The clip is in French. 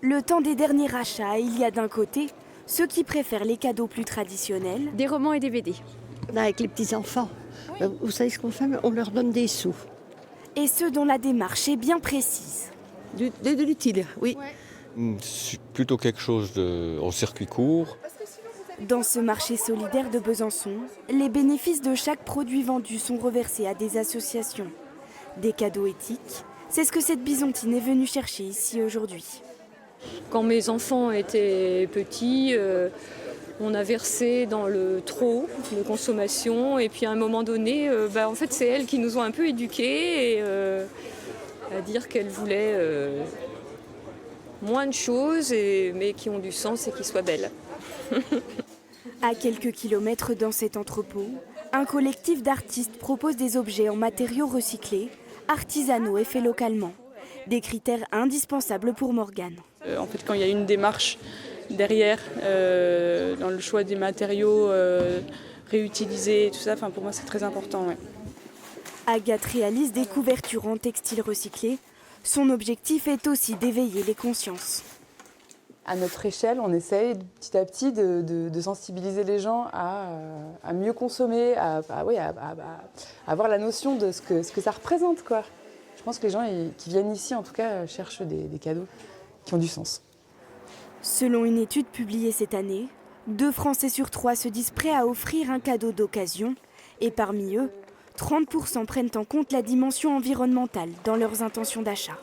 Le temps des derniers achats, il y a d'un côté ceux qui préfèrent les cadeaux plus traditionnels. Des romans et des BD. Avec les petits-enfants, vous savez ce qu'on fait? On leur donne des sous. Et ceux dont la démarche est bien précise. De l'utile, oui. C'est plutôt quelque chose en circuit court. Dans ce marché solidaire de Besançon, les bénéfices de chaque produit vendu sont reversés à des associations. Des cadeaux éthiques, c'est ce que cette bisontine est venue chercher ici aujourd'hui. Quand mes enfants étaient petits, on a versé dans le trop de consommation. Et puis à un moment donné, en fait, c'est elles qui nous ont un peu éduqués à dire qu'elles voulaient moins de choses, mais qui ont du sens et qui soient belles. À quelques kilomètres dans cet entrepôt, un collectif d'artistes propose des objets en matériaux recyclés, artisanaux et faits localement. Des critères indispensables pour Morgane. En fait, quand il y a une démarche derrière, dans le choix des matériaux réutilisés, tout ça, pour moi c'est très important. Ouais. Agathe réalise des couvertures en textile recyclé. Son objectif est aussi d'éveiller les consciences. À notre échelle, on essaye petit à petit de sensibiliser les gens à mieux consommer, à avoir la notion de ce que ça représente, quoi. Je pense que les gens qui viennent ici, en tout cas, cherchent des cadeaux qui ont du sens. Selon une étude publiée cette année, 2 Français sur 3 se disent prêts à offrir un cadeau d'occasion. Et parmi eux, 30% prennent en compte la dimension environnementale dans leurs intentions d'achat.